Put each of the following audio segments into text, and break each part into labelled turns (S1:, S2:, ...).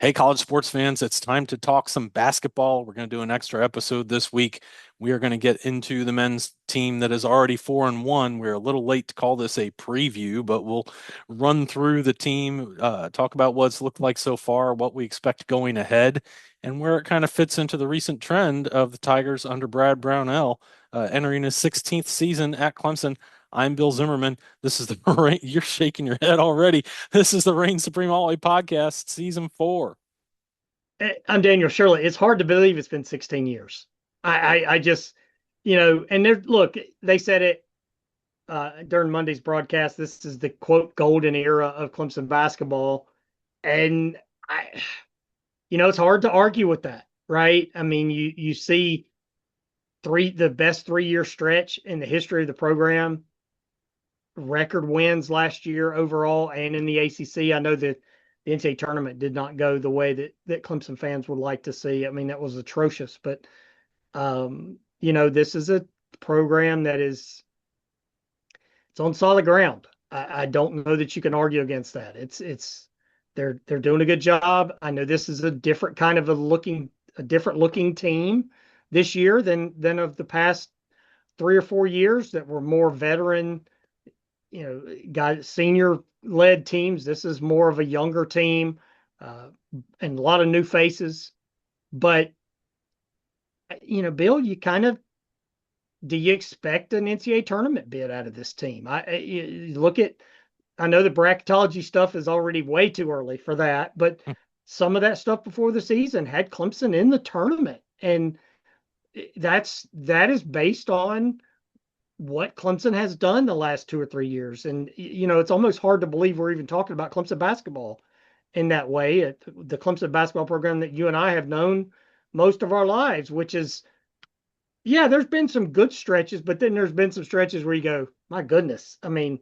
S1: Hey, college sports fans, it's time to talk some basketball. We're going to do an extra episode this week. We are going to get into the men's team that is already 4-1. We're a little late to call this a preview, but we'll run through the team, talk about what's looked like so far, what we expect going ahead, and where it kind of fits into the recent trend of the Tigers under Brad Brownell, entering his 16th season at Clemson. I'm Bill Zimmerman. This is the you're shaking your head already. This is the Reign Supreme Hallway Podcast, Season 4.
S2: I'm Daniel Shirley. It's hard to believe it's been 16 years. I just, and look, they said it during Monday's broadcast. This is the quote golden era of Clemson basketball, and it's hard to argue with that, right? I mean, you see the best 3-year stretch in the history of the program, record wins last year overall and in the ACC. I know that the NCAA tournament did not go the way that Clemson fans would like to see. I mean, that was atrocious, but this is a program that it's on solid ground. I don't know that you can argue against that. They're doing a good job. I know this is a different kind of a different looking team this year than of the past 3 or 4 years that were more veteran, got senior led teams. This is more of a younger team, and a lot of new faces. But Bill, do you expect an NCAA tournament bid out of this team? I know the bracketology stuff is already way too early for that, but some of that stuff before the season had Clemson in the tournament, and that is based on what Clemson has done the last 2 or 3 years. And, it's almost hard to believe we're even talking about Clemson basketball in that way. The Clemson basketball program that you and I have known most of our lives, which is, yeah, there's been some good stretches, but then there's been some stretches where you go, my goodness. I mean,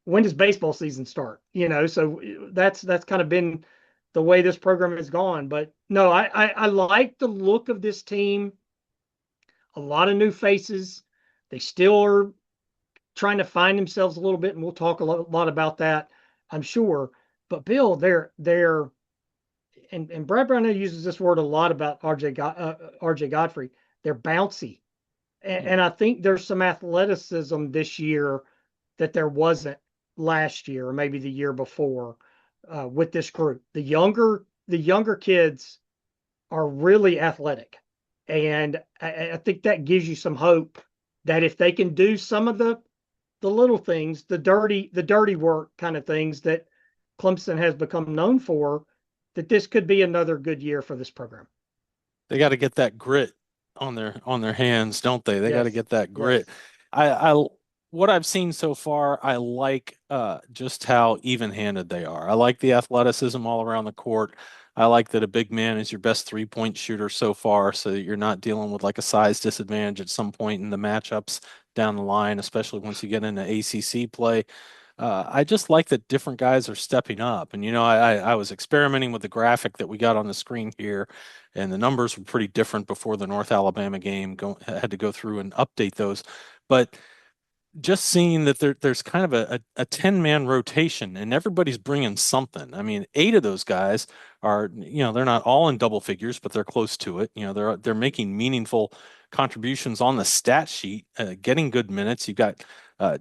S2: when does baseball season start? So that's kind of been the way this program has gone. But no, I like the look of this team. A lot of new faces. They still are trying to find themselves a little bit, and we'll talk a lot about that, I'm sure. But Bill, they're and Brad Brownell uses this word a lot about RJ Godfrey. They're bouncy, and I think there's some athleticism this year that there wasn't last year or maybe the year before with this group. The younger kids are really athletic, and I think that gives you some hope that if they can do some of the little things, the dirty work kind of things that Clemson has become known for, that this could be another good year for this program.
S1: They got to get that grit on their hands, don't they? They got to
S2: Yes.
S1: get that grit.
S2: Yes.
S1: I what I've seen so far, I like just how even-handed they are. I like the athleticism all around the court. I like that a big man is your best three-point shooter so far, so that you're not dealing with like a size disadvantage at some point in the matchups down the line, especially once you get into ACC play. I just like that different guys are stepping up. And, I was experimenting with the graphic that we got on the screen here, and the numbers were pretty different before the North Alabama game. Had to go through and update those. But just seeing that there's kind of a 10-man rotation and everybody's bringing something. I mean, 8 of those guys are, they're not all in double figures, but they're close to it. They're making meaningful contributions on the stat sheet, getting good minutes. You've got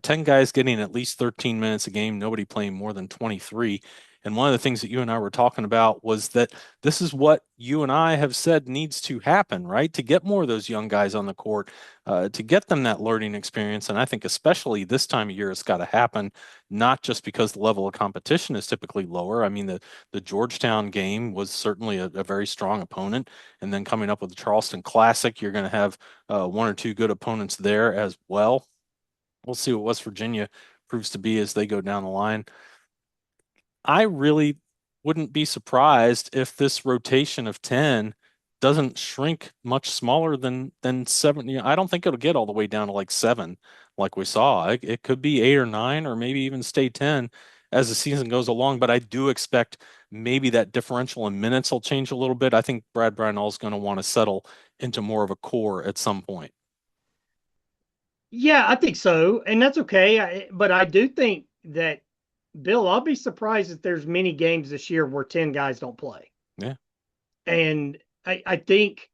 S1: 10 guys getting at least 13 minutes a game, nobody playing more than 23. And one of the things that you and I were talking about was that this is what you and I have said needs to happen, right? To get more of those young guys on the court, to get them that learning experience. And I think especially this time of year, it's got to happen, not just because the level of competition is typically lower. I mean, the Georgetown game was certainly a very strong opponent. And then coming up with the Charleston Classic, you're going to have one or two good opponents there as well. We'll see what West Virginia proves to be as they go down the line. I really wouldn't be surprised if this rotation of 10 doesn't shrink much smaller than 7. I don't think it'll get all the way down to like 7 like we saw. It could be 8 or 9 or maybe even stay 10 as the season goes along, but I do expect maybe that differential in minutes will change a little bit. I think Brad Brownell is going to want to settle into more of a core at some point.
S2: Yeah, I think so, and that's okay. But I do think that, Bill, I'll be surprised if there's many games this year where 10 guys don't play.
S1: Yeah.
S2: And I think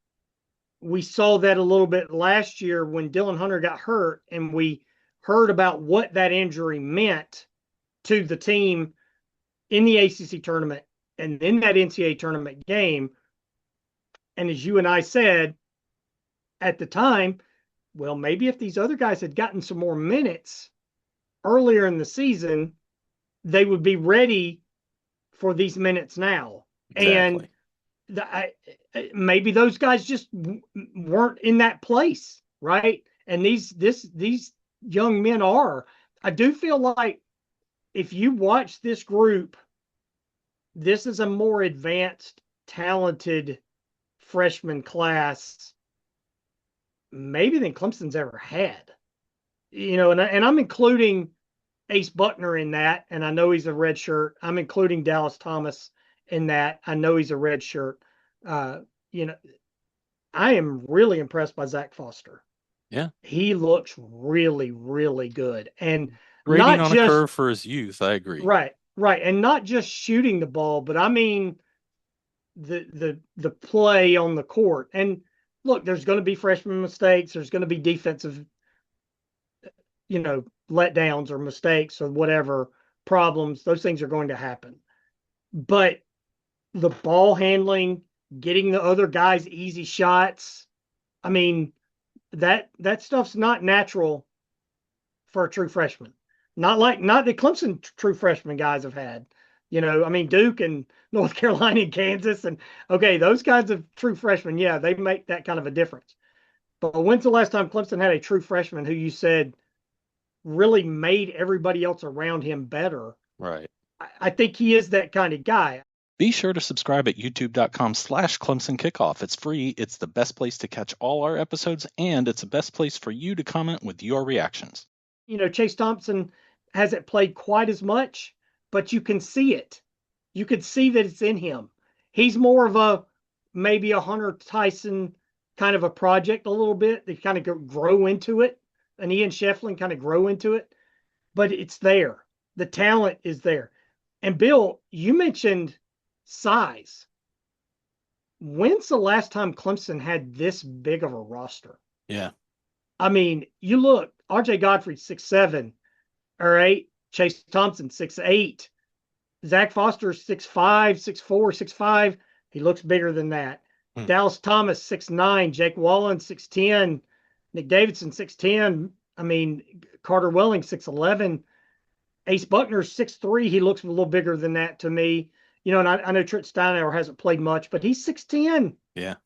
S2: we saw that a little bit last year when Dylan Hunter got hurt, and we heard about what that injury meant to the team in the ACC tournament and in that NCAA tournament game. And as you and I said at the time, well, maybe if these other guys had gotten some more minutes earlier in the season, they would be ready for these minutes now. And
S1: Exactly.
S2: maybe those guys just weren't in that place, right? And these young men are. I do feel like if you watch this group, this is a more advanced, talented freshman class, maybe than Clemson's ever had. And I'm including Ace Buckner in that, and I know he's a red shirt. I'm including Dallas Thomas in that. I know he's a red shirt. Uh, you know, I am really impressed by Zach Foster.
S1: Yeah.
S2: He looks really, really good, and
S1: Grading
S2: not
S1: on a
S2: just
S1: curve for his youth. I agree.
S2: right, and not just shooting the ball, but I mean the play on the court. And look, there's going to be freshman mistakes. There's going to be defensive, letdowns or mistakes or whatever problems. Those things are going to happen. But the ball handling, getting the other guys easy shots, I mean, that stuff's not natural for a true freshman. Not the Clemson true freshman guys have had. I mean, Duke and North Carolina and Kansas, and okay, those kinds of true freshmen, yeah, they make that kind of a difference. But when's the last time Clemson had a true freshman who you said really made everybody else around him better?
S1: Right.
S2: I think he is that kind of guy.
S3: Be sure to subscribe at youtube.com/Clemson Kickoff. It's free. It's the best place to catch all our episodes, and it's the best place for you to comment with your reactions.
S2: Chase Thompson hasn't played quite as much, but you can see it. You can see that it's in him. He's more of maybe a Hunter Tyson kind of a project a little bit. They kind of grow into it. And Ian Shefflin kind of grow into it. But it's there. The talent is there. And Bill, you mentioned size. When's the last time Clemson had this big of a roster?
S1: Yeah.
S2: I mean, you look, RJ Godfrey 6'7", all right. Chase Thompson 6'8". Zach Foster 6'5", 6'4", 6'5". He looks bigger than that. Dallas Thomas 6'9", Jake Wahlin 6'10", Nick Davidson 6'10". I mean, Carter Welling 6'11". Ace Buckner 6'3". He looks a little bigger than that to me. And I know Trent Steinauer hasn't played much, but he's 6'10".
S1: Yeah.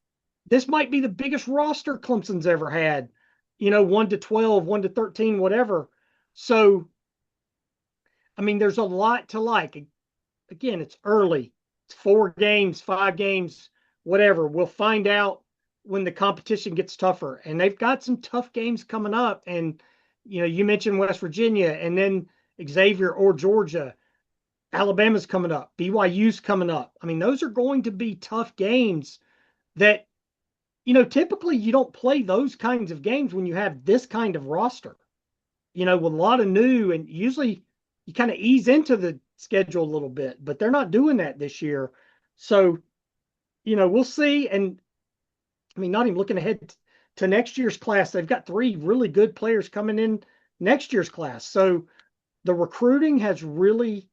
S2: This might be the biggest roster Clemson's ever had. 1 to 12, 1 to 13, whatever. So, I mean, there's a lot to like. Again, it's early. It's 4 games, 5 games, whatever. We'll find out when the competition gets tougher. And they've got some tough games coming up. And, you mentioned West Virginia, and then Xavier or Georgia. Alabama's coming up. BYU's coming up. I mean, those are going to be tough games that, typically you don't play those kinds of games when you have this kind of roster, with a lot of new, and usually you kind of ease into the schedule a little bit, but they're not doing that this year. So, we'll see. And I mean, not even looking ahead to next year's class, they've got 3 really good players coming in next year's class. So the recruiting is really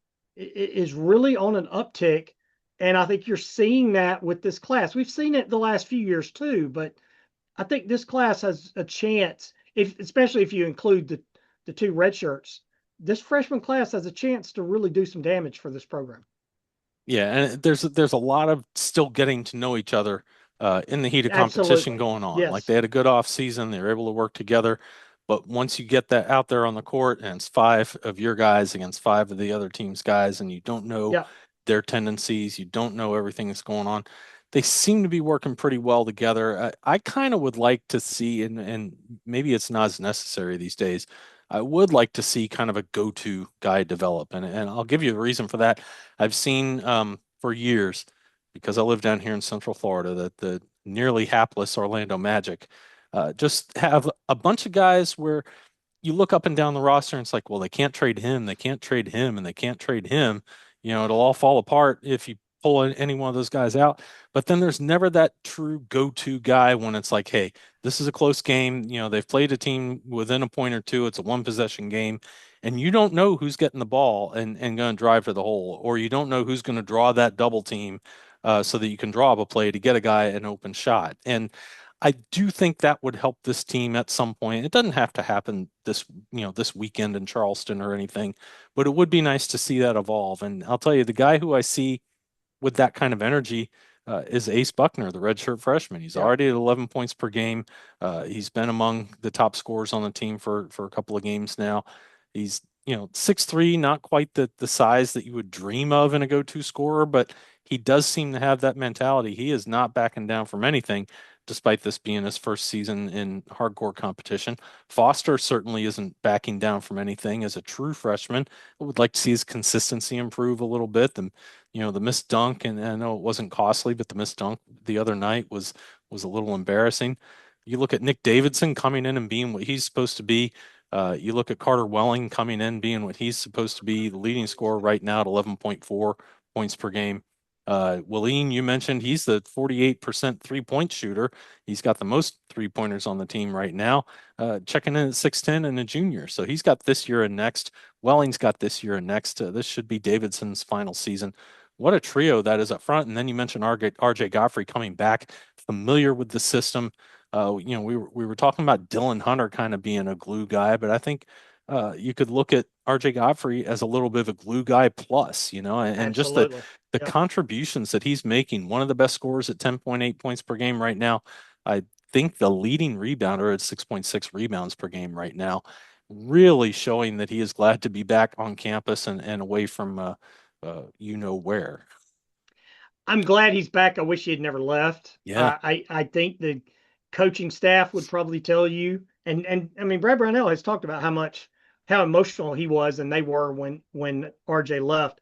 S2: on an uptick. And I think you're seeing that with this class. We've seen it the last few years too, but I think this class has a chance, especially if you include the 2 red shirts. This freshman class has a chance to really do some damage for this program.
S1: Yeah, and there's a lot of still getting to know each other in the heat of competition
S2: Absolutely.
S1: going on.
S2: Yes.
S1: Like they had a good off season, they were able to work together. But once you get that out there on the court and it's 5 of your guys against 5 of the other team's guys, and you don't know their tendencies, you don't know everything that's going on, they seem to be working pretty well together. I kind of would like to see, and maybe it's not as necessary these days, I would like to see kind of a go-to guy develop. And I'll give you a reason for that. I've seen for years, because I live down here in Central Florida, that the nearly hapless Orlando Magic just have a bunch of guys where you look up and down the roster and it's like, well, they can't trade him, they can't trade him, and they can't trade him. It'll all fall apart if you pull any one of those guys out. But then there's never that true go-to guy when it's like, hey, this is a close game. They've played a team within a point or two. It's a one possession game. And you don't know who's getting the ball and going to drive to the hole, or you don't know who's going to draw that double team so that you can draw up a play to get a guy an open shot. And I do think that would help this team at some point. It doesn't have to happen this weekend in Charleston or anything, but it would be nice to see that evolve. And I'll tell you, the guy who I see with that kind of energy is Ace Buckner, the redshirt freshman. He's already at 11 points per game. He's been among the top scorers on the team for a couple of games now. He's 6'3", not quite the size that you would dream of in a go-to scorer, but he does seem to have that mentality. He is not backing down from anything, despite this being his first season in hardcore competition. Foster certainly isn't backing down from anything as a true freshman. I would like to see his consistency improve a little bit. The missed dunk, and I know it wasn't costly, but the missed dunk the other night was a little embarrassing. You look at Nick Davidson coming in and being what he's supposed to be. You look at Carter Welling coming in, being what he's supposed to be, the leading scorer right now at 11.4 points per game. Wahlin, you mentioned he's the 48% three-point shooter. He's got the most three-pointers on the team right now, checking in at 6'10" and a junior. So he's got this year and next. Welling's got this year and next. This should be Davidson's final season. What a trio that is up front. And then you mentioned RJ Godfrey coming back, familiar with the system. We were talking about Dylan Hunter kind of being a glue guy, but I think you could look at RJ Godfrey as a little bit of a glue guy plus, and just the contributions that he's making. One of the best scorers at 10.8 points per game right now. I think the leading rebounder at 6.6 rebounds per game right now, really showing that he is glad to be back on campus and away from where.
S2: I'm glad he's back. I wish he had never left.
S1: Yeah.
S2: I think the coaching staff would probably tell you, and I mean, Brad Brownell has talked about how emotional he was and they were when RJ left.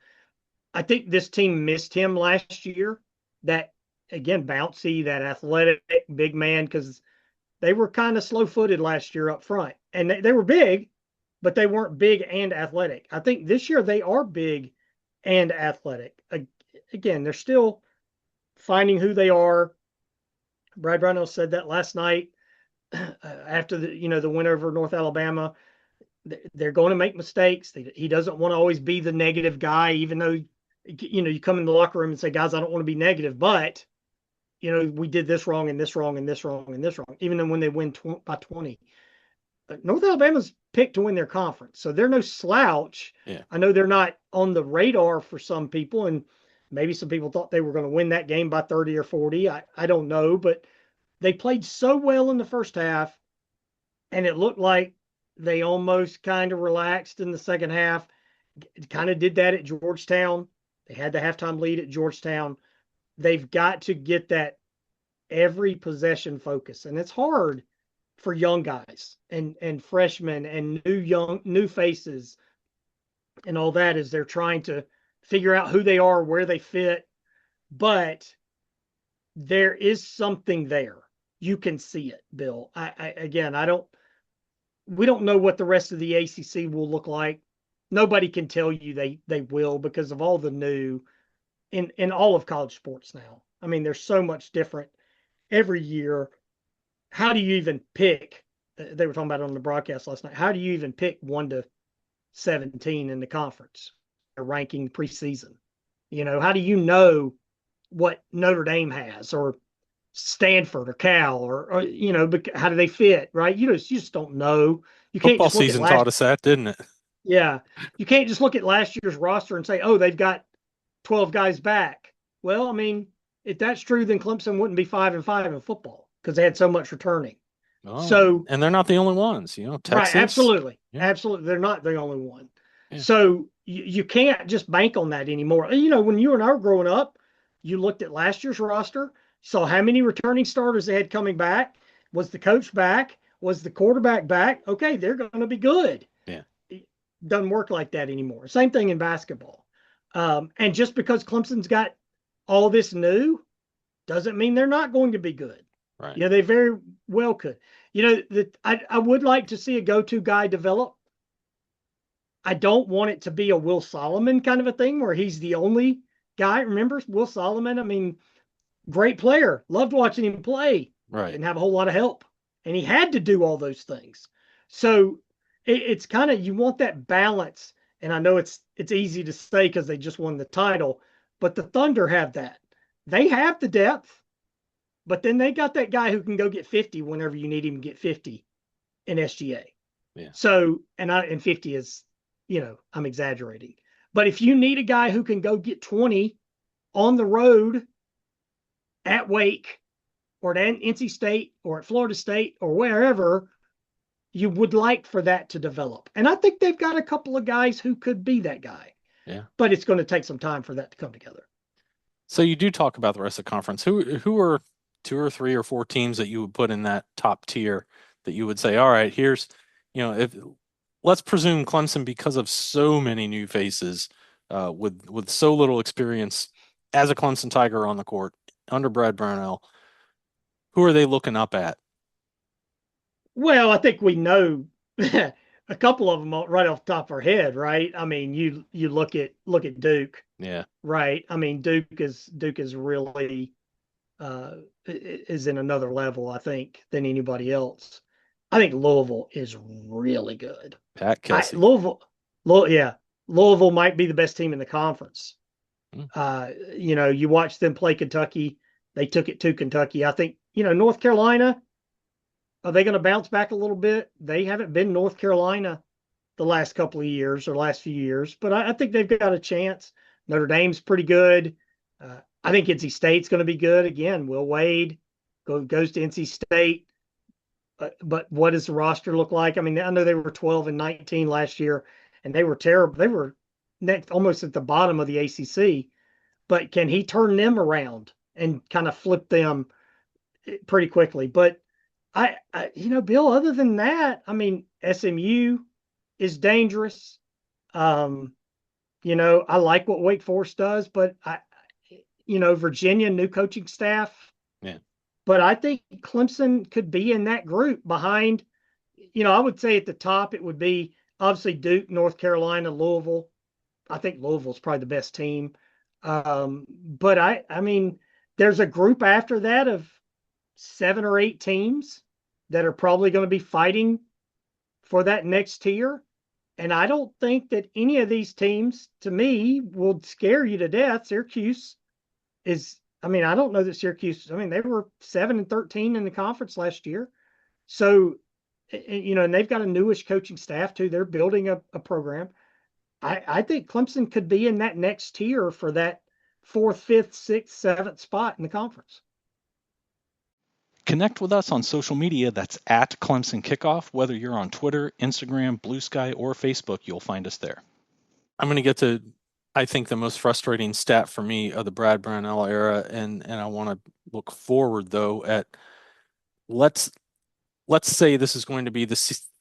S2: I think this team missed him last year. That, again, bouncy, that athletic big man, because they were kind of slow-footed last year up front. And they were big, but they weren't big and athletic. I think this year they are big and athletic. Again, they're still finding who they are. Brad Brownell said that last night after the win over North Alabama. They're going to make mistakes. He doesn't want to always be the negative guy, even though you come in the locker room and say, guys, I don't want to be negative, but we did this wrong and this wrong and this wrong and this wrong. Even when they win by 20, North Alabama's picked to win their conference, so they're no slouch.
S1: Yeah.
S2: I know they're not on the radar for some people, and maybe some people thought they were going to win that game by 30 or 40. I don't know, but they played so well in the first half, and it looked like they almost kind of relaxed in the second half. Kind of did that at Georgetown. They had the halftime lead at Georgetown. They've got to get that every possession focus, and it's hard for young guys and freshmen and new faces and all that as they're trying to figure out who they are, where they fit. But there is something there. You can see it, Bill. We don't know what the rest of the ACC will look like. Nobody can tell you they will, because of all the new in all of college sports now. I mean, there's so much different every year. How do you even pick? They were talking about it on the broadcast last night. How do you even pick 1 to 17 in the conference, a ranking preseason? How do you know what Notre Dame has, or Stanford or Cal, or how do they fit, right? You just don't know. You can't.
S1: Football season taught us that, didn't it?
S2: Yeah. You can't just look at last year's roster and say, oh, they've got 12 guys back. Well, I mean, if that's true, then Clemson wouldn't be 5-5 in football because they had so much returning.
S1: Oh, and they're not the only ones, Texas.
S2: Right, absolutely.
S1: Yeah.
S2: Absolutely. They're not the only one.
S1: Yeah.
S2: So you can't just bank on that anymore. When you and I were growing up, you looked at last year's roster, saw how many returning starters they had coming back. Was the coach back? Was the quarterback back? Okay, they're going to be good.
S1: Yeah.
S2: It doesn't work like that anymore. Same thing in basketball. And just because Clemson's got all this new doesn't mean they're not going to be good.
S1: Right.
S2: They very well could. I would like to see a go-to guy develop. I don't want it to be a Will Solomon kind of a thing where he's the only guy. Remember Will Solomon? I mean, great player. Loved watching him play.
S1: Right.
S2: Didn't have a whole lot of help. And he had to do all those things. So it's kind of, you want that balance. And I know it's easy to say because they just won the title, but the Thunder have that. They have the depth, but then they got that guy who can go get 50 whenever you need him to get 50 in SGA.
S1: Yeah.
S2: So, and 50 is, I'm exaggerating. But if you need a guy who can go get 20 on the road at Wake or at NC State or at Florida State or wherever, you would like for that to develop. And I think they've got a couple of guys who could be that guy.
S1: Yeah.
S2: But it's going to take some time for that to come together.
S1: So you do talk about the rest of the conference. Who are 2 or 3 or 4 teams that you would put in that top tier that you would say, all right, here's, if let's presume Clemson, because of so many new faces, with so little experience as a Clemson Tiger on the court under Brad Brownell, who are they looking up at?
S2: Well, I think we know a couple of them right off the top of our head, right? I mean, you look at Duke,
S1: Yeah.
S2: right? I mean, Duke is really is in another level, I think, than anybody else. I think Louisville is really good.
S1: Pat Kelsey.
S2: Louisville might be the best team in the conference.
S1: Hmm.
S2: You watch them play Kentucky. They took it to Kentucky. I think, North Carolina, are they going to bounce back a little bit? They haven't been North Carolina the last couple of years or last few years, but I think they've got a chance. Notre Dame's pretty good. I think NC State's going to be good. Again, Will Wade goes to NC State. But what does the roster look like? I mean, I know they were 12-19 last year, and they were terrible. They were almost at the bottom of the ACC. But can he turn them around and kind of flip them pretty quickly? But Bill, other than that, I mean, SMU is dangerous. I like what Wake Forest does, but Virginia, new coaching staff.
S1: Yeah.
S2: But I think Clemson could be in that group behind, I would say at the top, it would be obviously Duke, North Carolina, Louisville. I think Louisville's probably the best team. But I mean, there's a group after that of 7 or 8 teams that are probably going to be fighting for that next tier. And I don't think that any of these teams, to me, will scare you to death. Syracuse I don't know that Syracuse, they were 7-13 in the conference last year. So, and they've got a newish coaching staff too. They're building a program. I think Clemson could be in that next tier for that 4th, 5th, 6th, 7th spot in the conference.
S3: Connect with us on social media. That's at Clemson Kickoff. Whether you're on Twitter, Instagram, Blue Sky, or Facebook, you'll find us there.
S1: I'm going to get to, I think, the most frustrating stat for me of the Brad Brownell era, and I want to look forward though at let's say this is going to be the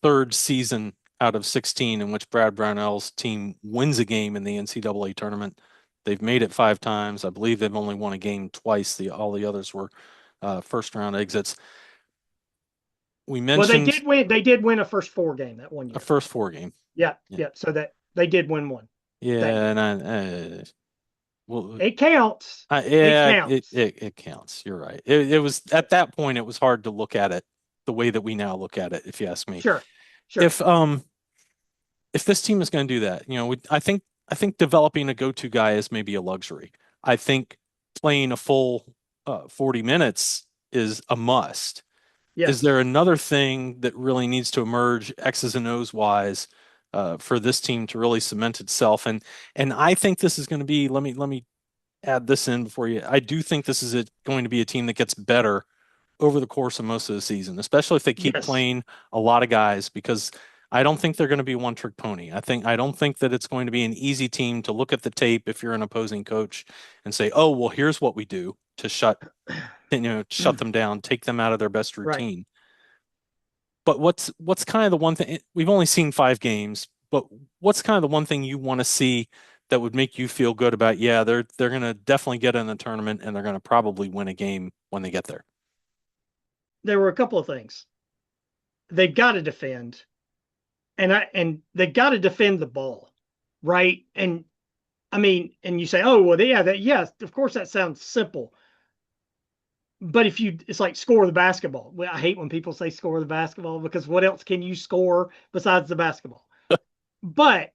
S1: 3rd season out of 16 in which Brad Brownell's team wins a game in the NCAA tournament. They've made it 5 times. I believe they've only won a game twice. All the others were first round exits. We mentioned
S2: they did win a first 4 game that one year.
S1: A first 4 game.
S2: Yeah. So that they did win one.
S1: Yeah, and well,
S2: it counts.
S1: It counts. You're right. It was at that point it was hard to look at it the way that we now look at it, if you ask me.
S2: Sure.
S1: If this team is going to do that, I think developing a go-to guy is maybe a luxury. I think playing a full 40 minutes is a must.
S2: Yes.
S1: Is there another thing that really needs to emerge X's and O's wise for this team to really cement itself? And I think this is going to be, let me add this in before you, I do think this is going to be a team that gets better over the course of most of the season, especially if they keep playing a lot of guys, because I don't think they're going to be one trick pony. I don't think that it's going to be an easy team to look at the tape if you're an opposing coach and say, oh, well, here's what we do to shut them down, take them out of their best routine. Right. But what's kind of the one thing, we've only seen 5 games, but what's kind of the one thing you want to see that would make you feel good about, yeah, they're going to definitely get in the tournament and they're going to probably win a game when they get there?
S2: There were a couple of things. They've got to defend, and they got to defend the ball, right? And I mean, and you say, oh, well, yeah, yes, of course that sounds simple. But it's like score the basketball. Well, I hate when people say score the basketball because what else can you score besides the basketball? But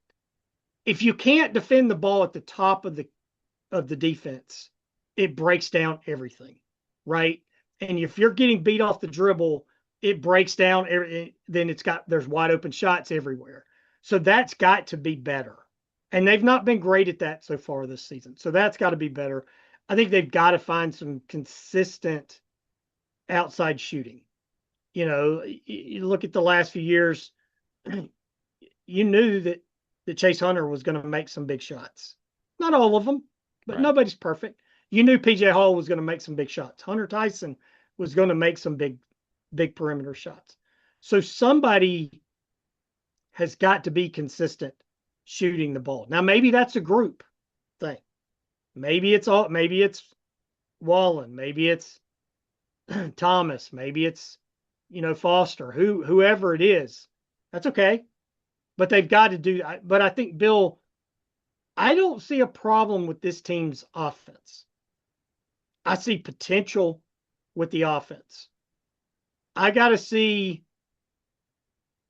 S2: if you can't defend the ball at the top of the defense, it breaks down everything, right? And if you're getting beat off the dribble, it breaks down. Then there's wide open shots everywhere. So that's got to be better. And they've not been great at that so far this season. So that's got to be better. I think they've got to find some consistent outside shooting. You look at the last few years, you knew that Chase Hunter was going to make some big shots. Not all of them, but
S1: Right.
S2: Nobody's perfect. You knew PJ Hall was going to make some big shots. Hunter Tyson was going to make some big perimeter shots. So somebody has got to be consistent shooting the ball. Now maybe that's a group thing. Maybe it's Wahlin, maybe it's Thomas, maybe it's Foster, whoever it is. That's okay. But they've got to do that. But I think, Bill, I don't see a problem with this team's offense. I see potential with the offense. I got to see.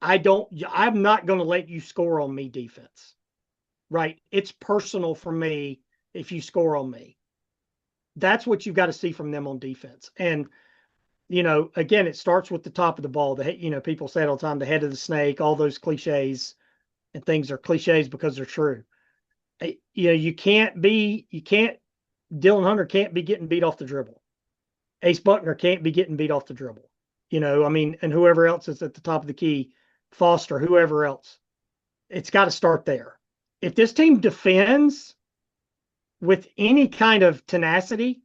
S2: I'm not going to let you score on me defense, right? It's personal for me if you score on me. That's what you've got to see from them on defense. And, again, it starts with the top of the ball. People say it all the time, the head of the snake, all those cliches, and things are cliches because they're true. Dylan Hunter can't be getting beat off the dribble. Ace Buckner can't be getting beat off the dribble. And whoever else is at the top of the key, Foster, whoever else, it's got to start there. If this team defends with any kind of tenacity,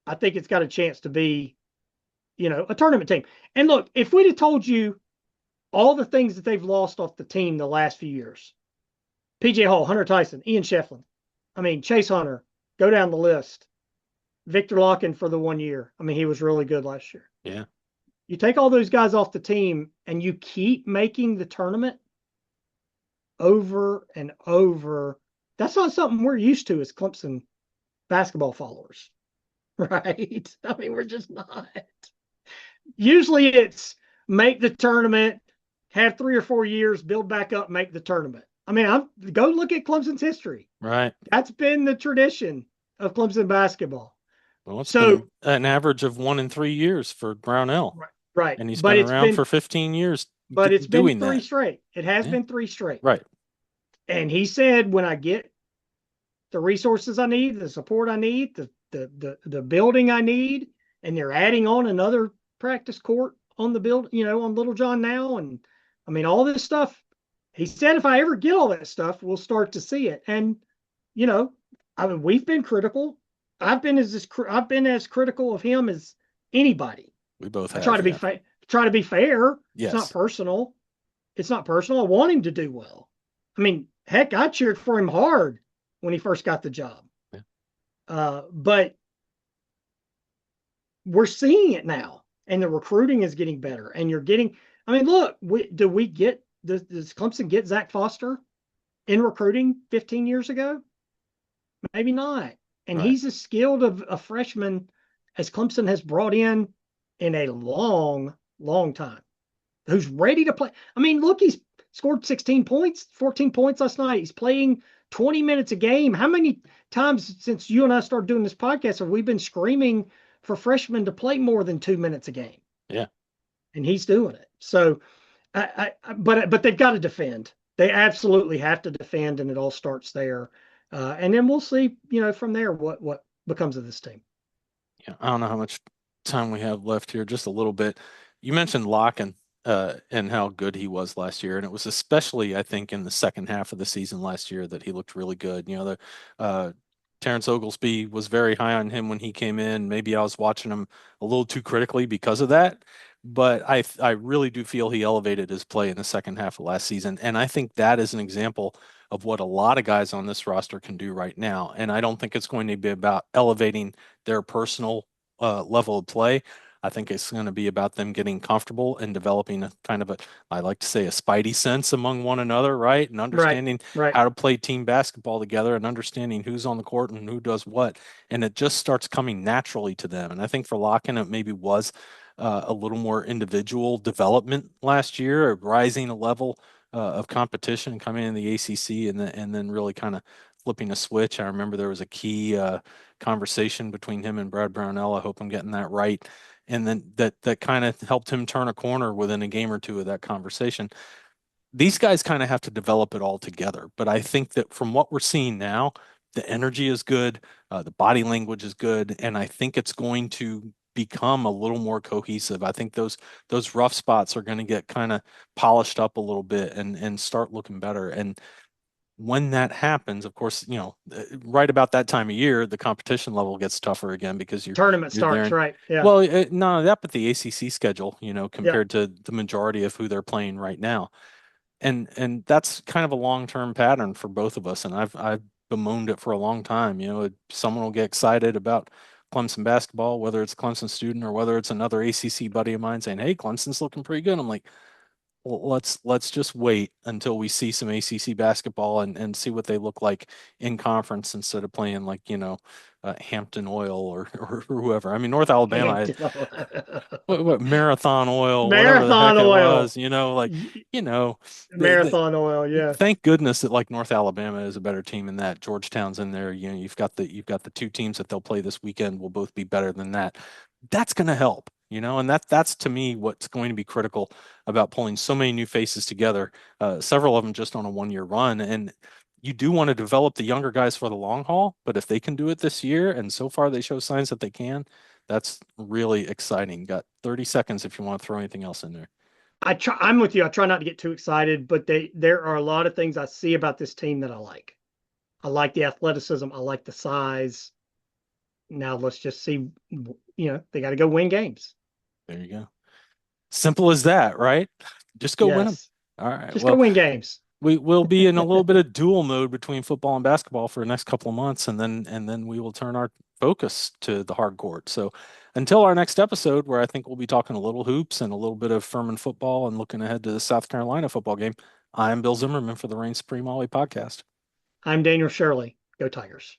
S2: I think it's got a chance to be, a tournament team. And look, if we'd have told you all the things that they've lost off the team the last few years, PJ Hall, Hunter Tyson, Ian Shefflin, Chase Hunter, go down the list. Victor Locken for the 1 year. He was really good last year.
S1: Yeah.
S2: You take all those guys off the team and you keep making the tournament over and over. That's not something we're used to as Clemson basketball followers, right? We're just not. Usually it's make the tournament, have 3 or 4 years, build back up, make the tournament. Go look at Clemson's history.
S1: Right.
S2: That's been the tradition of Clemson basketball.
S1: Well, it's been an average of 1 in 3 years for Brownell.
S2: Right.
S1: And he's been around for 15 years.
S2: But it's been three
S1: that.
S2: straight. It has been 3 straight.
S1: Right.
S2: And he said, when I get the resources I need, the support I need, the building I need, and they're adding on another practice court on the build, on Little John now, and all this stuff. He said, if I ever get all that stuff, we'll start to see it. And we've been critical. I've been as critical of him as anybody.
S1: We both have.
S2: Try to be fair.
S1: Yes.
S2: It's not personal. I want him to do well. Heck, I cheered for him hard when he first got the job. Yeah. But we're seeing it now, and the recruiting is getting better. And you're getting. Look, does Clemson get Zach Foster in recruiting 15 years ago? Maybe not. And
S1: right.
S2: He's as skilled of a freshman as Clemson has brought in a long, long time, who's ready to play. Look, he's scored 16 points, 14 points last night. He's playing 20 minutes a game. How many times since you and I started doing this podcast have we been screaming for freshmen to play more than 2 minutes a game?
S1: Yeah.
S2: And he's doing it. So, but they've got to defend. They absolutely have to defend, and it all starts there. And then we'll see, from there what becomes of this team.
S1: Yeah, I don't know how much time we have left here, just a little bit. You mentioned Locken and how good he was last year, and it was especially, I think, in the second half of the season last year that he looked really good. Terrence Oglesby was very high on him when he came in. Maybe I was watching him a little too critically because of that, but I really do feel he elevated his play in the second half of last season, and I think that is an example of what a lot of guys on this roster can do right now. And I don't think it's going to be about elevating their personal level of play. I think it's going to be about them getting comfortable and developing a kind of a, I like to say, a spidey sense among one another, right? And
S2: Right.
S1: understanding
S2: Right.
S1: how to play team basketball together and understanding who's on the court and who does what. And it just starts coming naturally to them. And I think for Locken, it maybe was a little more individual development last year, rising a level of competition coming in the ACC, and then really kind of flipping a switch. I remember there was a key conversation between him and Brad Brownell. I hope I'm getting that right. And then that kind of helped him turn a corner within a game or two of that conversation. These guys kind of have to develop it all together. But I think that from what we're seeing now, the energy is good, the body language is good, and I think it's going to become a little more cohesive. I think those rough spots are going to get kind of polished up a little bit and start looking better. And when that happens, of course, right about that time of year, the competition level gets tougher again because
S2: Tournament
S1: you're there.
S2: starts, right? Yeah.
S1: Well, not only that, but the ACC schedule,
S2: Yeah.
S1: compared to the majority of who they're playing right now, and that's kind of a long-term pattern for both of us. And I've bemoaned it for a long time. Someone will get excited about Clemson basketball, whether it's a Clemson student or whether it's another ACC buddy of mine saying, "Hey, Clemson's looking pretty good." I'm like, well, let's just wait until we see some ACC basketball and see what they look like in conference instead of playing like Hampton Oil or whoever. I mean, North Alabama, what Marathon Oil, whatever the heck
S2: Marathon
S1: it
S2: oil.
S1: was, like
S2: Marathon oil, yeah.
S1: thank goodness that like North Alabama is a better team than that. Georgetown's in there. You've got the two teams that they'll play this weekend will both be better than that. That's going to help, and that's to me what's going to be critical about pulling so many new faces together. Several of them just on a 1-year run, and you do want to develop the younger guys for the long haul. But if they can do it this year, and so far they show signs that they can, that's really exciting. Got 30 seconds if you want to throw anything else in there.
S2: I'm with you. I try not to get too excited, but there are a lot of things I see about this team that I like. I like the athleticism. I like the size. Now let's just see, they got to go win games.
S1: There you go. Simple as that, right? Just go win them.
S2: Yes.
S1: All right.
S2: Just go
S1: Well,
S2: win games.
S1: we will be in a little bit of dual mode between football and basketball for the next couple of months, and then we will turn our focus to the hard court. So until our next episode, where I think we'll be talking a little hoops and a little bit of Furman football and looking ahead to the South Carolina football game, I'm Bill Zimmerman for the Reign Supreme Ollie podcast.
S2: I'm Daniel Shirley. Go Tigers.